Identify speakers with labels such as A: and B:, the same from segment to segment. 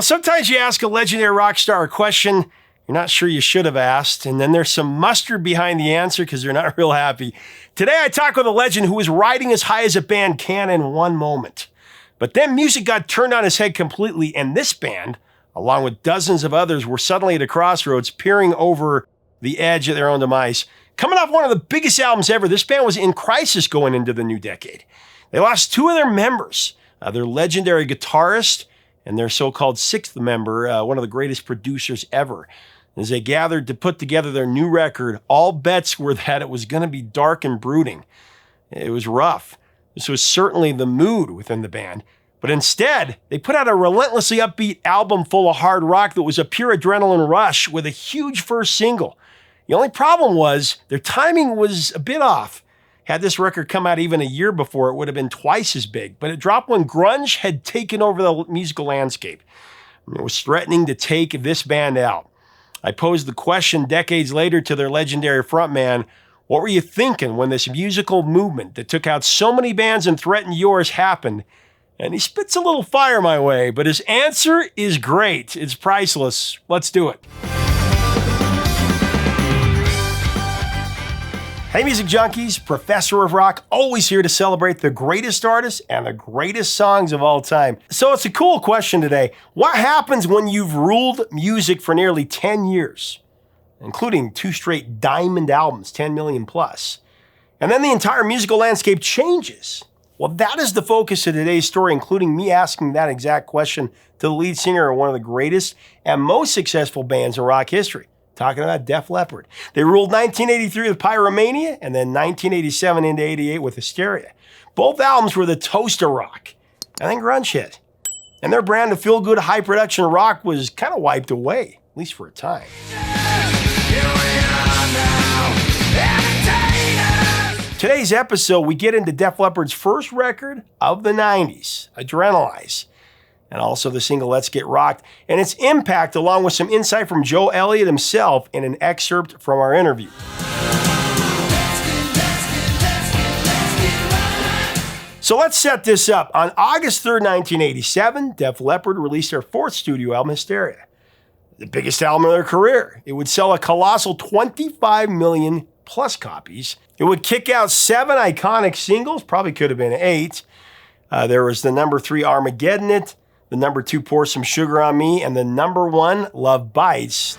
A: Sometimes you ask a legendary rock star a question you're not sure you should have asked, and then there's some mustard behind the answer because they're not real happy. Today, I talk with a legend who was riding as high as a band can in one moment. But then music got turned on his head completely, and this band, along with dozens of others, were suddenly at a crossroads, peering over the edge of their own demise. Coming off one of the biggest albums ever, this band was in crisis going into the new decade. They lost two of their members, their legendary guitarist and their so-called sixth member, one of the greatest producers ever. As they gathered to put together their new record, all bets were that it was going to be dark and brooding. It was rough. This was certainly the mood within the band. But instead, they put out a relentlessly upbeat album full of hard rock that was a pure adrenaline rush with a huge first single. The only problem was their timing was a bit off. Had this record come out even a year before, it would have been twice as big. But it dropped when grunge had taken over the musical landscape. It was threatening to take this band out. I posed the question decades later to their legendary frontman, what were you thinking when this musical movement that took out so many bands and threatened yours happened? And he spits a little fire my way, but his answer is great. It's priceless. Let's do it. Hey, music junkies, Professor of Rock, always here to celebrate the greatest artists and the greatest songs of all time. So it's a cool question today. What happens when you've ruled music for nearly 10 years, including 2 straight diamond albums, 10 million plus, and then the entire musical landscape changes? Well, that is the focus of today's story, including me asking that exact question to the lead singer of one of the greatest and most successful bands in rock history. Talking about Def Leppard. They ruled 1983 with Pyromania and then 1987 into 88 with Hysteria. Both albums were the toast of rock. And then grunge hit. And their brand of feel-good, high-production rock was kind of wiped away, at least for a time. Today's episode, we get into Def Leppard's first record of the 90s, Adrenalize, and also the single Let's Get Rocked, and its impact along with some insight from Joe Elliott himself in an excerpt from our interview. So let's set this up. On August 3rd, 1987, Def Leppard released their 4th studio album, Hysteria, the biggest album of their career. It would sell a colossal 25 million plus copies. It would kick out 7 iconic singles, probably could have been 8. There was the number 3 Armageddon It, the number 2 Pour Some Sugar on Me, and the number 1 Love Bites.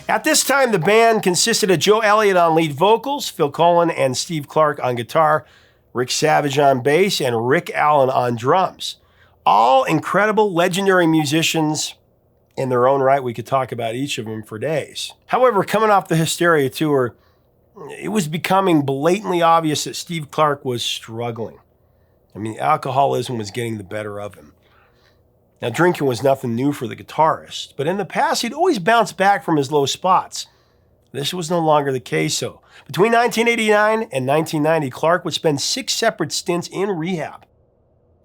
A: At this time, the band consisted of Joe Elliott on lead vocals, Phil Collen and Steve Clark on guitar, Rick Savage on bass, and Rick Allen on drums. All incredible, legendary musicians in their own right. We could talk about each of them for days. However, coming off the Hysteria tour, it was becoming blatantly obvious that Steve Clark was struggling. Alcoholism was getting the better of him. Now, drinking was nothing new for the guitarist, but in the past, he'd always bounced back from his low spots. This was no longer the case, so between 1989 and 1990, Clark would spend 6 separate stints in rehab.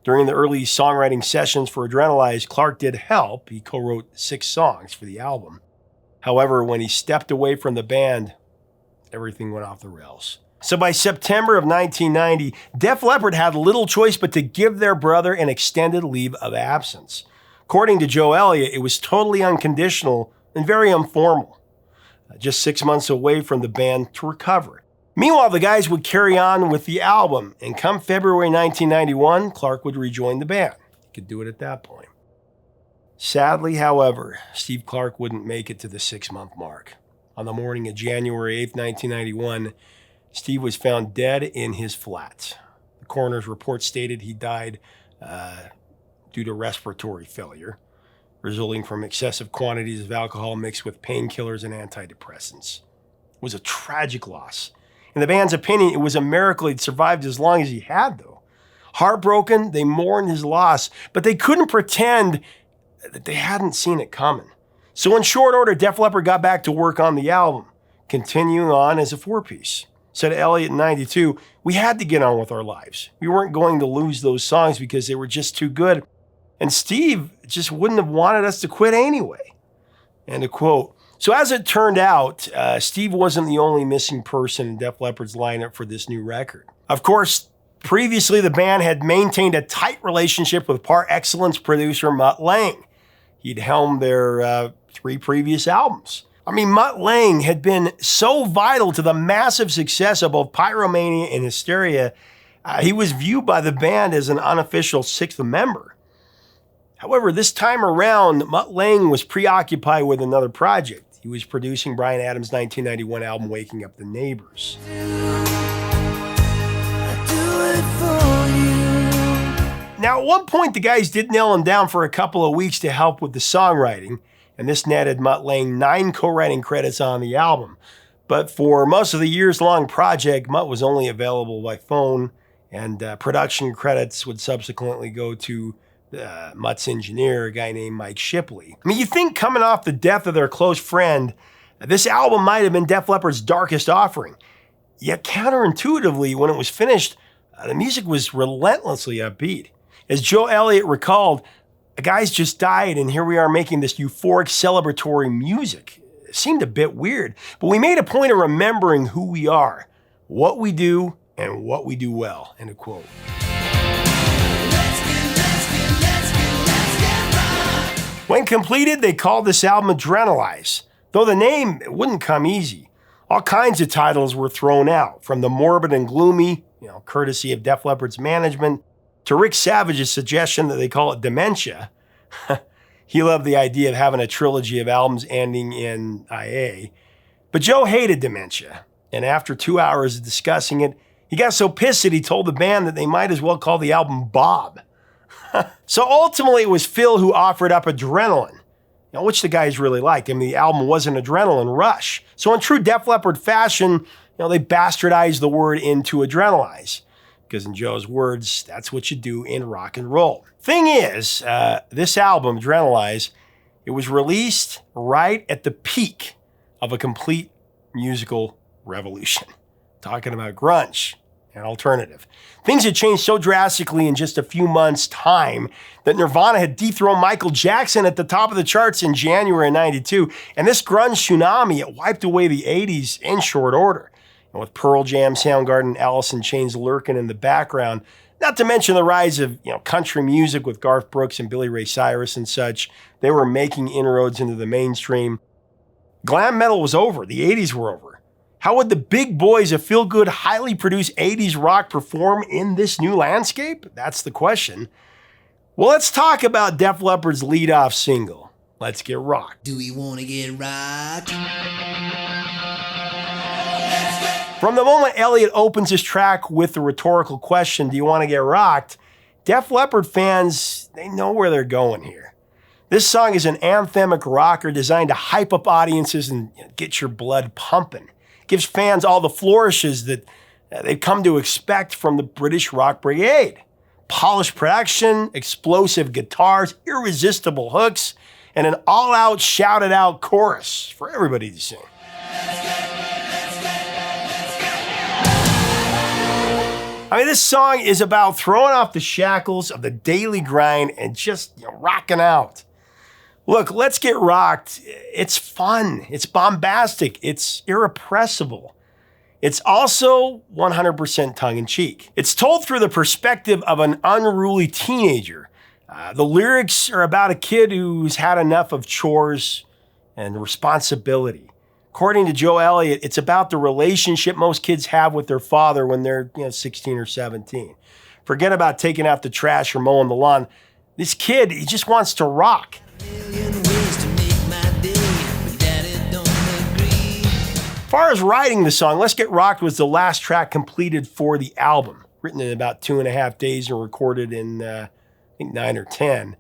A: During the early songwriting sessions for Adrenalize, Clark did help. He co-wrote 6 songs for the album. However, when he stepped away from the band, everything went off the rails. So by September of 1990, Def Leppard had little choice but to give their brother an extended leave of absence. According to Joe Elliott, it was totally unconditional and very informal. Just 6 months away from the band to recover. Meanwhile, the guys would carry on with the album, and come February 1991, Clark would rejoin the band. He could do it at that point. Sadly, however, Steve Clark wouldn't make it to the 6-month mark. On the morning of January 8th, 1991, Steve was found dead in his flat. The coroner's report stated he died due to respiratory failure, resulting from excessive quantities of alcohol mixed with painkillers and antidepressants. It was a tragic loss. In the band's opinion, it was a miracle he'd survived as long as he had, though. Heartbroken, they mourned his loss, but they couldn't pretend that they hadn't seen it coming. So in short order, Def Leppard got back to work on the album, continuing on as a 4-piece. Said Elliott in 92, we had to get on with our lives. We weren't going to lose those songs because they were just too good. and Steve just wouldn't have wanted us to quit anyway. End of quote. So as it turned out, Steve wasn't the only missing person in Def Leppard's lineup for this new record. Of course, previously the band had maintained a tight relationship with par excellence producer Mutt Lange. He'd helmed their 3 previous albums. I mean, Mutt Lange had been so vital to the massive success of both Pyromania and Hysteria, he was viewed by the band as an unofficial 6th member. However, this time around, Mutt Lange was preoccupied with another project. He was producing Bryan Adams' 1991 album, Waking Up the Neighbors. Now, at one point, the guys did nail him down for a couple of weeks to help with the songwriting, and this netted Mutt Lange 9 co-writing credits on the album. But for most of the years-long project, Mutt was only available by phone, and production credits would subsequently go to Mutt's engineer, a guy named Mike Shipley. I mean, you think coming off the death of their close friend, this album might have been Def Leppard's darkest offering. Yet counterintuitively, when it was finished, the music was relentlessly upbeat. As Joe Elliott recalled, the guys just died and here we are making this euphoric celebratory music. It seemed a bit weird, but we made a point of remembering who we are, what we do, and what we do well. End of quote. When completed, they called this album Adrenalize, though the name wouldn't come easy. All kinds of titles were thrown out, from the morbid and gloomy, courtesy of Def Leppard's management, to Rick Savage's suggestion that they call it Dementia. He loved the idea of having a trilogy of albums ending in IA. But Joe hated Dementia, and after 2 hours of discussing it, he got so pissed that he told the band that they might as well call the album Bob. So ultimately, it was Phil who offered up Adrenaline, which the guys really liked. I mean, the album was an adrenaline rush. So in true Def Leppard fashion, they bastardized the word into Adrenalize. Because in Joe's words, that's what you do in rock and roll. Thing is, this album, Adrenalize, it was released right at the peak of a complete musical revolution. Talking about grunge and alternative. Things had changed so drastically in just a few months' time that Nirvana had dethroned Michael Jackson at the top of the charts in January of '92. And this grunge tsunami, it wiped away the 80s in short order. And with Pearl Jam, Soundgarden, Alice in Chains lurking in the background, not to mention the rise of country music with Garth Brooks and Billy Ray Cyrus and such, they were making inroads into the mainstream. Glam metal was over. The 80s were over. How would the big boys of feel-good, highly produced 80s rock perform in this new landscape? That's the question. Well, let's talk about Def Leppard's lead-off single, Let's Get Rocked.
B: Do we want to get rocked?
A: From the moment Elliott opens his track with the rhetorical question, do you want to get rocked? Def Leppard fans, they know where they're going here. This song is an anthemic rocker designed to hype up audiences and get your blood pumping. It gives fans all the flourishes that they've come to expect from the British Rock Brigade. Polished production, explosive guitars, irresistible hooks, and an all-out, shouted-out chorus for everybody to sing. I mean, this song is about throwing off the shackles of the daily grind and just rocking out. Look, Let's Get Rocked. It's fun. It's bombastic. It's irrepressible. It's also 100% tongue-in-cheek. It's told through the perspective of an unruly teenager. The lyrics are about a kid who's had enough of chores and responsibility. According to Joe Elliott, it's about the relationship most kids have with their father when they're 16 or 17. Forget about taking out the trash or mowing the lawn. This kid, he just wants to rock. As far as writing the song, Let's Get Rocked was the last track completed for the album, written in about 2.5 days and recorded in, I think, 9 or 10.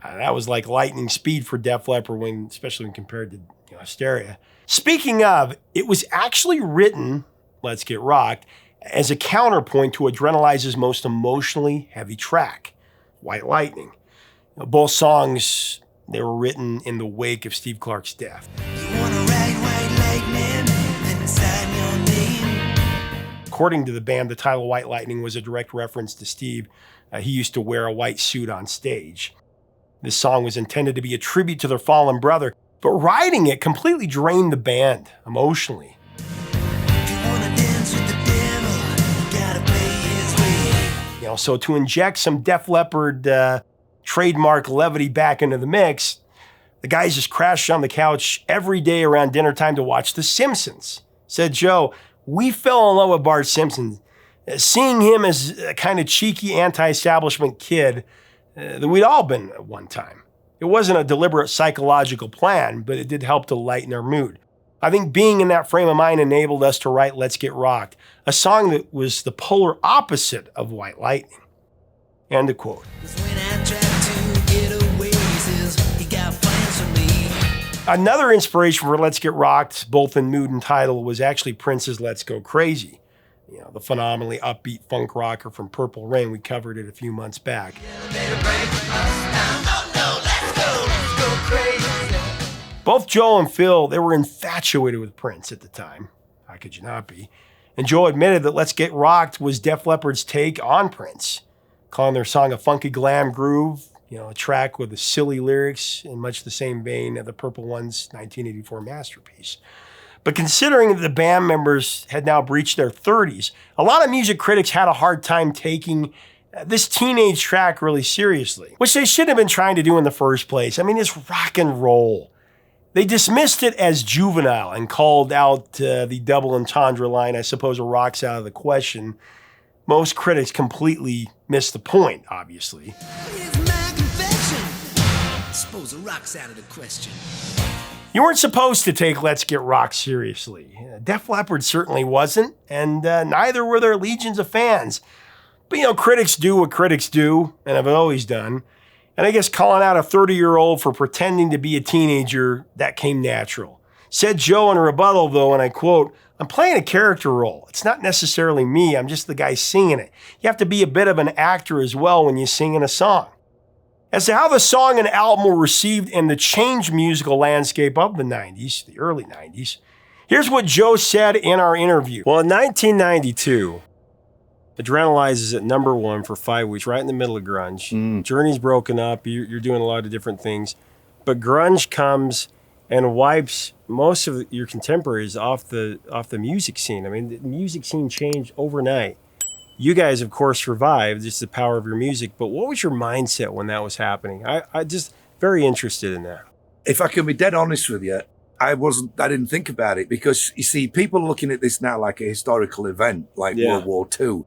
A: That was like lightning speed for Def Leppard, especially when compared to Hysteria. Speaking of, it was actually written, Let's Get Rocked, as a counterpoint to Adrenalize's most emotionally heavy track, White Lightning. Both songs, they were written in the wake of Steve Clark's death. According to the band, the title White Lightning was a direct reference to Steve. He used to wear a white suit on stage. This song was intended to be a tribute to their fallen brother, but writing it completely drained the band emotionally. So to inject some Def Leppard trademark levity back into the mix, the guys just crashed on the couch every day around dinner time to watch The Simpsons. Said Joe, we fell in love with Bart Simpson, seeing him as a kind of cheeky anti-establishment kid that we'd all been at one time. It wasn't a deliberate psychological plan, but it did help to lighten our mood. I think being in that frame of mind enabled us to write Let's Get Rocked, a song that was the polar opposite of White Lightning. End of quote. Another inspiration for Let's Get Rocked, both in mood and title, was actually Prince's Let's Go Crazy. The phenomenally upbeat funk rocker from Purple Rain. We covered it a few months back. Both Joe and Phil, they were infatuated with Prince at the time. How could you not be? And Joe admitted that Let's Get Rocked was Def Leppard's take on Prince, calling their song a funky glam groove, a track with the silly lyrics in much the same vein of the Purple One's 1984 masterpiece. But considering that the band members had now breached their 30s, a lot of music critics had a hard time taking this teenage track really seriously, which they shouldn't have been trying to do in the first place. I mean, it's rock and roll. They dismissed it as juvenile and called out the double entendre line, I suppose a rock's out of the question. Most critics completely missed the point, obviously.
B: Here's my confession. I suppose a rock's out of the question.
A: You weren't supposed to take Let's Get Rocked seriously. Def Leppard certainly wasn't, and neither were their legions of fans. But, critics do what critics do, and have always done. And I guess calling out a 30-year-old for pretending to be a teenager, that came natural. Said Joe in a rebuttal, though, and I quote, "I'm playing a character role. It's not necessarily me. I'm just the guy singing it. You have to be a bit of an actor as well when you sing in a song." As to how the song and album were received in the changed musical landscape of the 90s, the early 90s, here's what Joe said in our interview. Well, in 1992, Adrenalize is at number 1 for 5 weeks, right in the middle of grunge. Journey's broken up. You're doing a lot of different things. But grunge comes and wipes most of your contemporaries off the music scene. I mean, the music scene changed overnight. You guys, of course, survived. Just the power of your music. But what was your mindset when that was happening? I just very interested in that.
C: If I can be dead honest with you, I didn't think about it because, you see, people are looking at this now like a historical event, like World War II.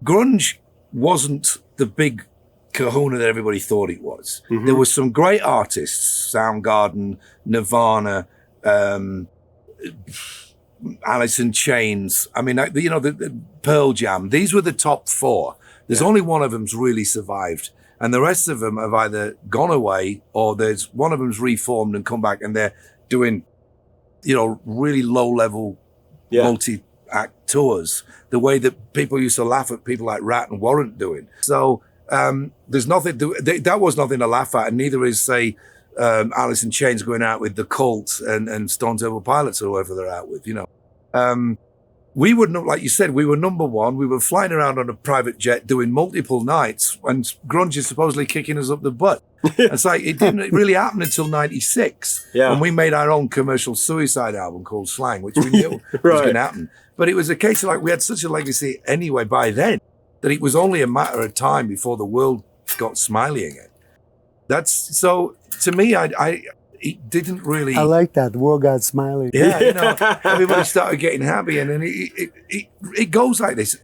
C: Grunge wasn't the big kahuna that everybody thought it was. There were some great artists, Soundgarden, Nirvana, Alice in Chains. I mean, the Pearl Jam. These were the top 4. There's only one of them's really survived. And the rest of them have either gone away or there's one of them's reformed and come back and they're doing, really low-level multi-act tours, the way that people used to laugh at people like Rat and Warrant doing. So there's nothing, that was nothing to laugh at, and neither is, say, Alice in Chains going out with the Cult and Stone Temple Pilots or whoever they're out with, We were, like you said, we were number 1. We were flying around on a private jet doing multiple nights and grunge is supposedly kicking us up the butt. It's like, it didn't really happen until 96. Yeah. And we made our own commercial suicide album called Slang, which we knew was going to happen. But it was a case of like, we had such a legacy anyway by then that it was only a matter of time before the world got Smiley again. So to me, it didn't really.
D: I like that. The world got Smiley.
C: Yeah, everybody started getting happy, and then it goes like this.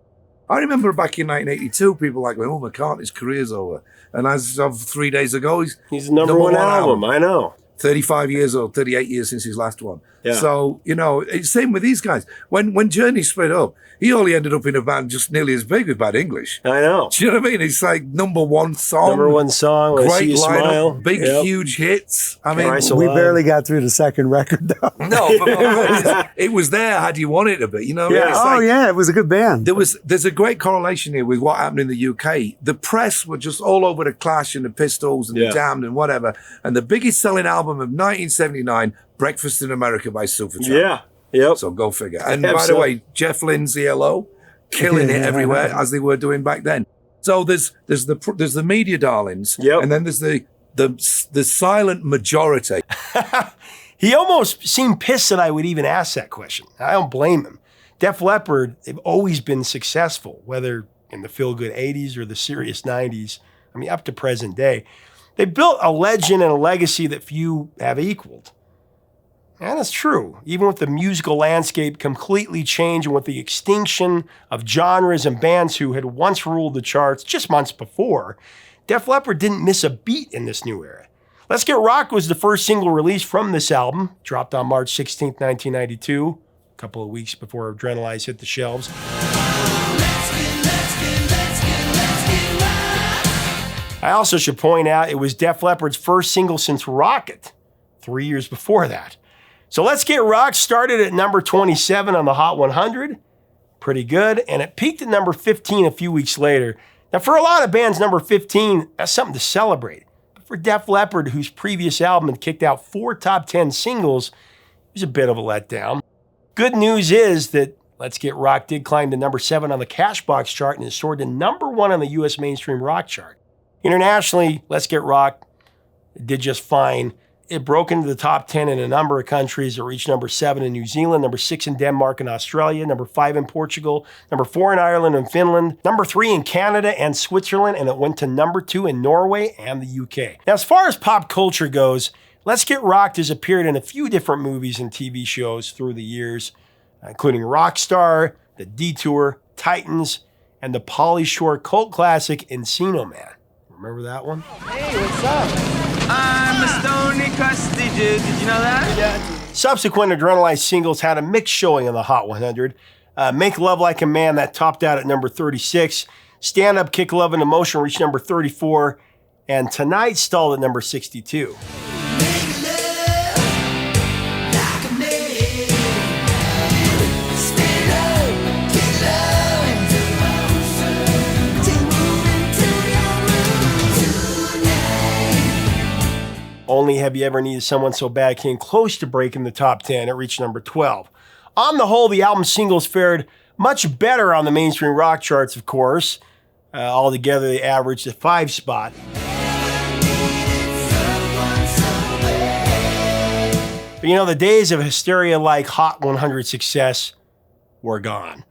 C: I remember back in 1982, people like, "Oh, McCartney's career's over," and as of 3 days ago,
A: he's the number one album. I know.
C: 35 years old, 38 years since his last one. Yeah. So, it's same with these guys. When Journey split up, he only ended up in a band just nearly as big with Bad English.
A: I know.
C: Do you know what I mean? It's like number one song.
A: Great
C: lineup,
A: smile.
C: Big, huge hits. I mean,
D: we barely got through the second record, though.
C: No, but it was there had you wanted it to be. You know what I mean?
D: It was a good band.
C: There's a great correlation here with what happened in the UK. The press were just all over the Clash and the Pistols and the Damned and whatever. And the biggest selling album of 1979, Breakfast in America by Supertramp.
A: Yeah. Yep.
C: So go figure. And by the way, Jeff Lynne's ELO, killing it everywhere as they were doing back then. So there's the media darlings, and then there's the the silent majority.
A: He almost seemed pissed that I would even ask that question. I don't blame him. Def Leppard, they've always been successful, whether in the feel-good 80s or the serious 90s. I mean, up to present day. They built a legend and a legacy that few have equaled. And it's true. Even with the musical landscape completely changing with the extinction of genres and bands who had once ruled the charts just months before, Def Leppard didn't miss a beat in this new era. Let's Get Rock was the first single released from this album, dropped on March 16, 1992, a couple of weeks before Adrenalize hit the shelves. I also should point out it was Def Leppard's first single since Rocket, 3 years before that. So Let's Get Rock started at number 27 on the Hot 100. Pretty good. And it peaked at number 15 a few weeks later. Now, for a lot of bands, number 15, that's something to celebrate. But for Def Leppard, whose previous album had kicked out 4 top 10 singles, it was a bit of a letdown. Good news is that Let's Get Rock did climb to number 7 on the Cashbox chart and has soared to number 1 on the U.S. mainstream rock chart. Internationally, Let's Get Rock did just fine. It broke into the top 10 in a number of countries. It reached number 7 in New Zealand, number 6 in Denmark and Australia, number 5 in Portugal, number 4 in Ireland and Finland, number 3 in Canada and Switzerland, and it went to number 2 in Norway and the UK. Now, as far as pop culture goes, Let's Get Rocked has appeared in a few different movies and TV shows through the years, including Rockstar, The Detour, Titans, and the Pauly Shore cult classic Encino Man. Remember that one?
E: Hey, what's up? I'm a stony crusty dude. Did you know that?
A: Yeah. Subsequent Adrenalize singles had a mixed showing on the Hot 100. Make Love Like a Man, that topped out at number 36. Stand Up, Kick Love and Emotion reached number 34. And Tonight stalled at number 62. Only Have You Ever Needed Someone So Bad came close to breaking the top 10. It reached number 12. On the whole, the album's singles fared much better on the mainstream rock charts, of course. Altogether, they averaged a 5 spot. But you know, the days of hysteria-like Hot 100 success were gone.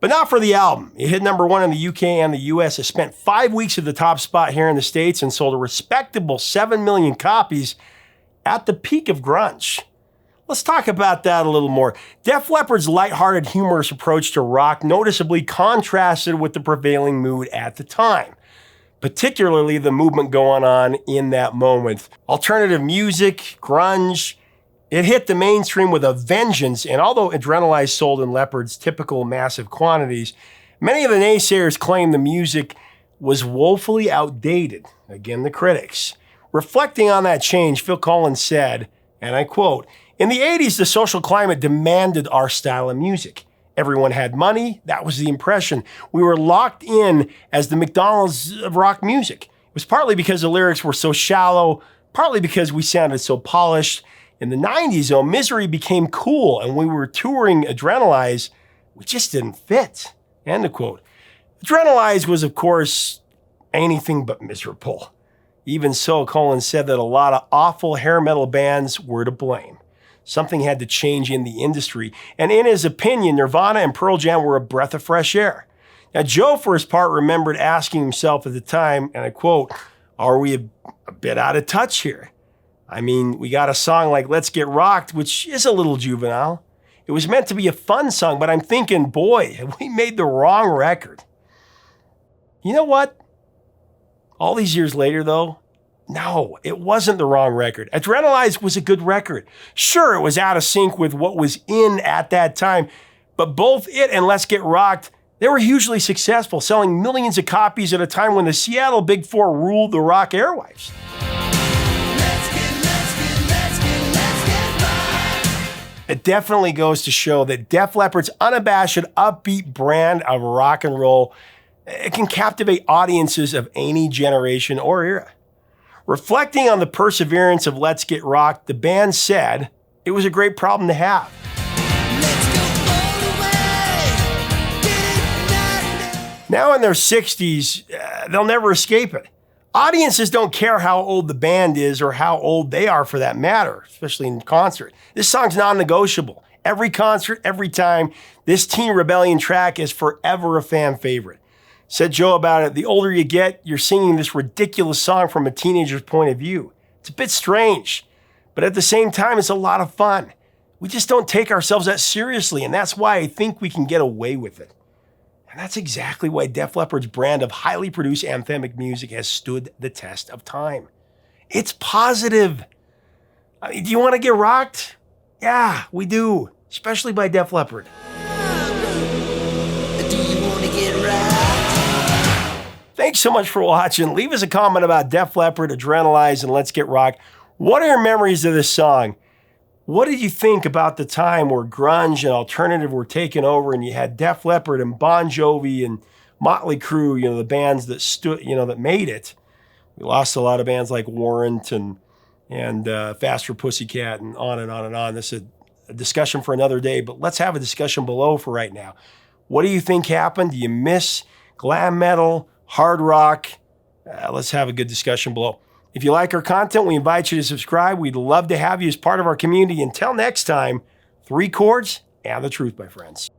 A: But not for the album. It hit number 1 in the UK and the US. It spent 5 weeks at the top spot here in the States and sold a respectable 7 million copies at the peak of grunge. Let's talk about that a little more. Def Leppard's lighthearted, humorous approach to rock noticeably contrasted with the prevailing mood at the time, particularly the movement going on in that moment. Alternative music, grunge, it hit the mainstream with a vengeance, and although Adrenalize sold in Leppard's typical massive quantities, many of the naysayers claimed the music was woefully outdated. Again, the critics. Reflecting on that change, Phil Collins said, and I quote, "In the 80s, the social climate demanded our style of music. Everyone had money. That was the impression. We were locked in as the McDonald's of rock music. It was partly because the lyrics were so shallow, partly because we sounded so polished. In the 90s, though, misery became cool, and when we were touring Adrenalize, we just didn't fit." End of quote. Adrenalize was, of course, anything but miserable. Even so, Collins said that a lot of awful hair metal bands were to blame. Something had to change in the industry, and in his opinion, Nirvana and Pearl Jam were a breath of fresh air. Now, Joe, for his part, remembered asking himself at the time, and I quote, "Are we a bit out of touch here? I mean, we got a song like Let's Get Rocked, which is a little juvenile. It was meant to be a fun song, but I'm thinking, boy, have we made the wrong record." You know what? All these years later, though, no, it wasn't the wrong record. Adrenalize was a good record. Sure, it was out of sync with what was in at that time, but both it and Let's Get Rocked, they were hugely successful, selling millions of copies at a time when the Seattle Big Four ruled the rock airwaves. It definitely goes to show that Def Leppard's unabashed, upbeat brand of rock and roll, it can captivate audiences of any generation or era. Reflecting on the perseverance of Let's Get Rocked, the band said it was a great problem to have. Now in their 60s, they'll never escape it. Audiences don't care how old the band is or how old they are for that matter, especially in concert. This song's non-negotiable. Every concert, every time, this Teen Rebellion track is forever a fan favorite. Said Joe about it, the older you get, you're singing this ridiculous song from a teenager's point of view. It's a bit strange, but at the same time, it's a lot of fun. We just don't take ourselves that seriously, and that's why I think we can get away with it. And that's exactly why Def Leppard's brand of highly produced anthemic music has stood the test of time. It's positive. I mean, do you want to get rocked? Yeah, we do, especially by Def Leppard.
B: Do you wanna get right?
A: Thanks so much for watching. Leave us a comment about Def Leppard, Adrenalize, and Let's Get Rocked. What are your memories of this song? What did you think about the time where grunge and alternative were taken over and you had Def Leppard and Bon Jovi and Motley Crue, the bands that stood, that made it? We lost a lot of bands like Warrant and Faster Pussycat and on and on and on. This is a discussion for another day, but let's have a discussion below for right now. What do you think happened? Do you miss glam metal, hard rock? Let's have a good discussion below. If you like our content, we invite you to subscribe. We'd love to have you as part of our community. Until next time, 3 chords and the truth, my friends.